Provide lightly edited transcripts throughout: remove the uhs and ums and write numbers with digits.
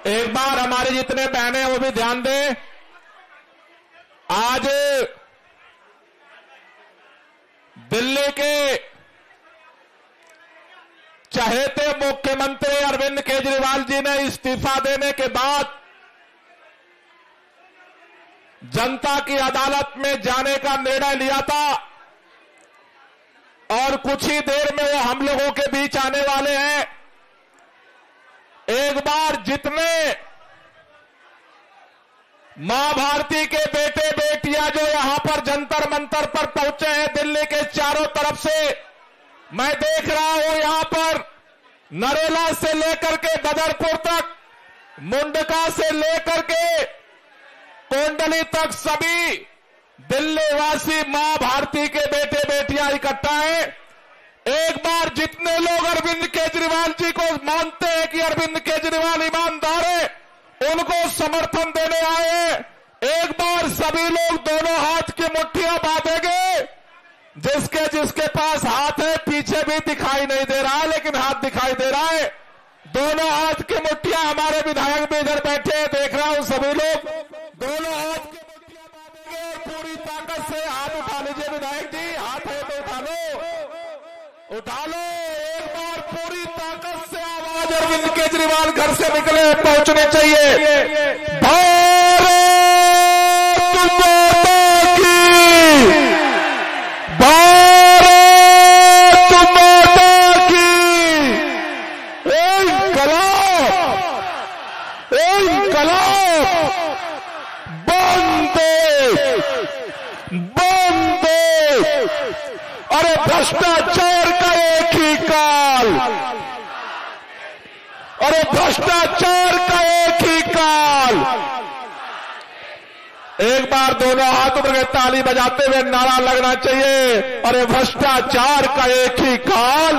एक बार हमारे जितने बहनें हैं वो भी ध्यान दें। आज दिल्ली के चहेते मुख्यमंत्री अरविंद केजरीवाल जी ने इस्तीफा देने के बाद जनता की अदालत में जाने का निर्णय लिया था और कुछ ही देर में वो हम लोगों के बीच आने वाले हैं। एक बार जितने मां भारती के बेटे बेटियां जो यहां पर जंतर मंतर पर पहुंचे हैं दिल्ली के चारों तरफ से, मैं देख रहा हूं यहां पर नरेला से लेकर के बदरपुर तक, मुंडका से लेकर के कोंडली तक सभी दिल्ली वासी मां भारती के बेटे बेटियां इकट्ठा हैं। एक बार जितने लोग अरविंद केजरीवाल जी को मानते हैं कि अरविंद केजरीवाल ईमानदार है, उनको समर्थन देने आए हैं। एक बार सभी लोग दोनों हाथ की मुट्ठियां बांधेंगे। जिसके पास हाथ है पीछे भी दिखाई नहीं दे रहा है, लेकिन हाथ दिखाई दे रहा है। दोनों हाथ की मुट्ठियां, हमारे विधायक भी इधर बैठे हैं, देख रहा हूं सभी लोग दोनों हाथ की मुट्ठियां बांधेंगे और पूरी ताकत से हाथ उठा लीजिए। विधायक जी हाथ है तो उठा लो, उठा लो। एक बार पूरी ताकत से आवाज अरविंद केजरीवाल घर से निकले पहुंचने चाहिए। भारत माता की, भारत माता की। इंकलाब बंदे। अरे भ्रष्टाचार का एक ही काल, अरे भ्रष्टाचार का एक ही काल। एक बार दोनों हाथ उठ के ताली बजाते हुए नारा लगना चाहिए, अरे भ्रष्टाचार का एक ही काल,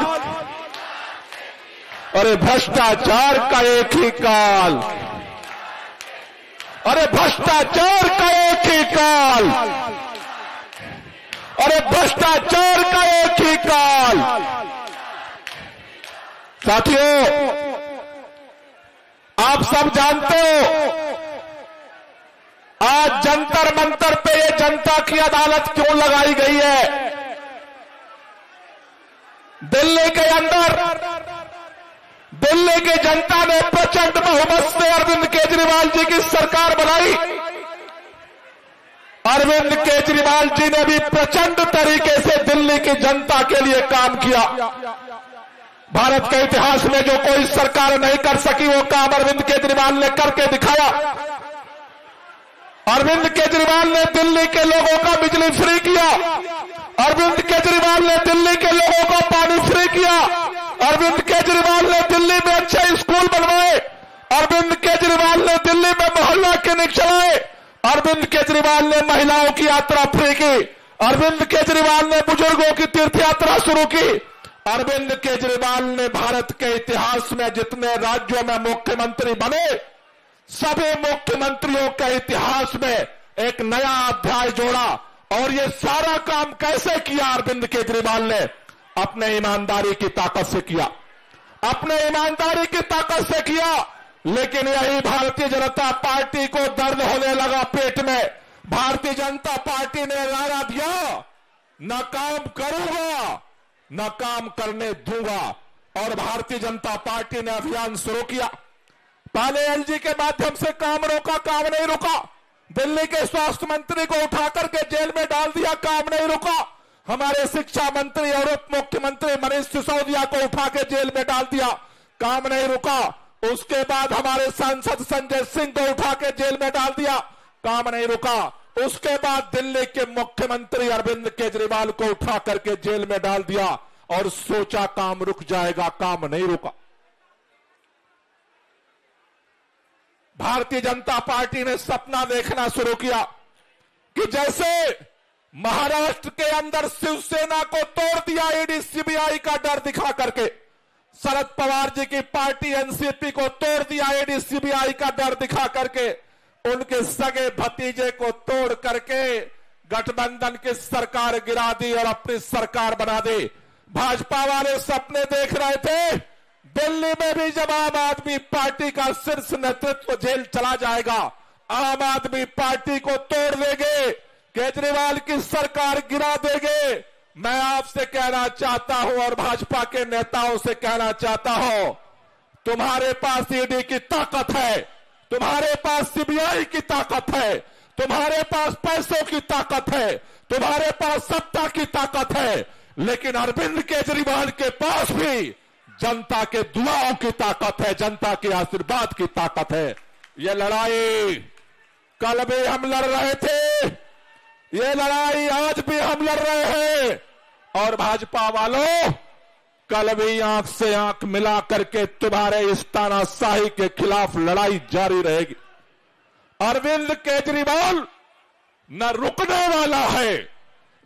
अरे भ्रष्टाचार का एक ही काल, अरे भ्रष्टाचार का एक ही काल, अरे भ्रष्टाचार का एक ही काल। साथियों, आप सब जानते हो आज जंतर मंतर पे ये जनता की अदालत क्यों लगाई गई है। दिल्ली के अंदर दिल्ली की जनता ने प्रचंड बहुमत से अरविंद केजरीवाल जी की सरकार बनाई। अरविंद केजरीवाल जी ने भी प्रचंड तरीके से दिल्ली की जनता के लिए काम किया। भारत के इतिहास में जो कोई सरकार नहीं कर सकी वो काम अरविंद केजरीवाल ने करके दिखाया। अरविंद केजरीवाल ने दिल्ली के लोगों का बिजली फ्री किया, अरविंद केजरीवाल ने दिल्ली के लोगों का पानी फ्री किया, अरविंद केजरीवाल ने दिल्ली में अच्छे स्कूल बनवाए, अरविंद केजरीवाल ने दिल्ली में मोहल्ला क्लिनिक चलाए, अरविंद केजरीवाल ने महिलाओं की यात्रा फ्री की, अरविंद केजरीवाल ने बुजुर्गों की तीर्थ यात्रा शुरू की। अरविंद केजरीवाल ने भारत के इतिहास में जितने राज्यों में मुख्यमंत्री बने, सभी मुख्यमंत्रियों के इतिहास में एक नया अध्याय जोड़ा। और ये सारा काम कैसे किया अरविंद केजरीवाल ने? अपने ईमानदारी की ताकत से किया, अपने ईमानदारी की ताकत से किया। लेकिन यही भारतीय जनता पार्टी को दर्द होने लगा पेट में। भारतीय जनता पार्टी ने नारा दिया, न काम करूंगा न काम करने दूंगा। और भारतीय जनता पार्टी ने अभियान शुरू किया। पहले एलजी के माध्यम से काम रोका, काम नहीं रुका। दिल्ली के स्वास्थ्य मंत्री को उठा करके जेल में डाल दिया, काम नहीं रुका। हमारे शिक्षा मंत्री और उप मुख्यमंत्री मनीष सिसोदिया को उठा के जेल में डाल दिया, काम नहीं रुका। उसके बाद हमारे सांसद संजय सिंह को उठा के जेल में डाल दिया, काम नहीं रुका। उसके बाद दिल्ली के मुख्यमंत्री अरविंद केजरीवाल को उठा करके जेल में डाल दिया और सोचा काम रुक जाएगा, काम नहीं रुका। भारतीय जनता पार्टी ने सपना देखना शुरू किया कि जैसे महाराष्ट्र के अंदर शिवसेना को तोड़ दिया ईडी सीबीआई का डर दिखा करके, शरद पवार जी की पार्टी एनसीपी को तोड़ दिया ईडी सीबीआई का डर दिखा करके, उनके सगे भतीजे को तोड़ करके गठबंधन की सरकार गिरा दी और अपनी सरकार बना दी। भाजपा वाले सपने देख रहे थे दिल्ली में भी जब आम आदमी पार्टी का शीर्ष नेतृत्व जेल चला जाएगा, आम आदमी पार्टी को तोड़ देंगे, केजरीवाल की सरकार गिरा देंगे। मैं आपसे कहना चाहता हूं और भाजपा के नेताओं से कहना चाहता हूं, तुम्हारे पास ईडी की ताकत है, तुम्हारे पास सीबीआई की ताकत है, तुम्हारे पास पैसों की ताकत है, तुम्हारे पास सत्ता की ताकत है, लेकिन अरविंद केजरीवाल के पास भी जनता के दुआओं की ताकत है, जनता के आशीर्वाद की ताकत है। ये लड़ाई कल भी हम लड़ रहे थे, ये लड़ाई आज भी हम लड़ रहे हैं। और भाजपा वालों, कल भी आंख से आंख मिला करके तुम्हारे इस तानाशाही के खिलाफ लड़ाई जारी रहेगी। अरविंद केजरीवाल न रुकने वाला है,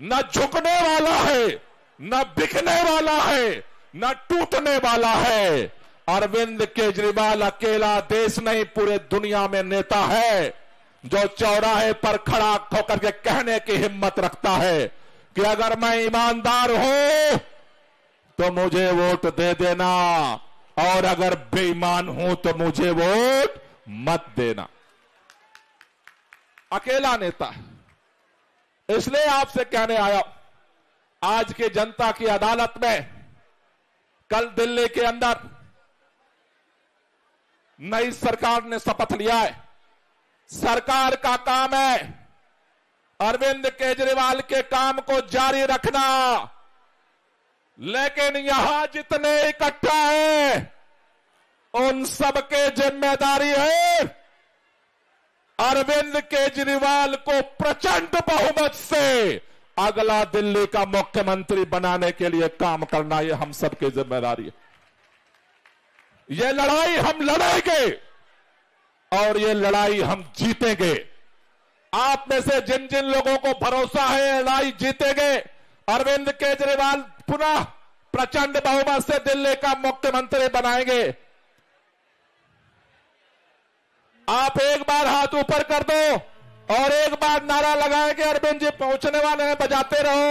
न झुकने वाला है, न बिकने वाला है, न टूटने वाला है। अरविंद केजरीवाल अकेला देश नहीं, पूरे दुनिया में नेता है जो चौराहे पर खड़ा होकर के कहने की हिम्मत रखता है कि अगर मैं ईमानदार हूं तो मुझे वोट दे देना, और अगर बेईमान हूं तो मुझे वोट मत देना। अकेला नेता है। इसलिए आपसे कहने आया, आज की जनता की अदालत में कल दिल्ली के अंदर नई सरकार ने शपथ लिया है। सरकार का काम है अरविंद केजरीवाल के काम को जारी रखना, लेकिन यहां जितने इकट्ठा हैं उन सबके जिम्मेदारी है अरविंद केजरीवाल को प्रचंड बहुमत से अगला दिल्ली का मुख्यमंत्री बनाने के लिए काम करना। ये हम सबकी जिम्मेदारी है। ये लड़ाई हम लड़ेंगे और ये लड़ाई हम जीतेंगे। आप में से जिन जिन लोगों को भरोसा है लड़ाई जीतेंगे, अरविंद केजरीवाल पुनः प्रचंड बहुमत से दिल्ली का मुख्यमंत्री बनाएंगे। आप एक बार हाथ ऊपर कर दो और एक बार नारा लगाएंगे, अरविंद जी पहुंचने वाले हैं, बजाते रहो,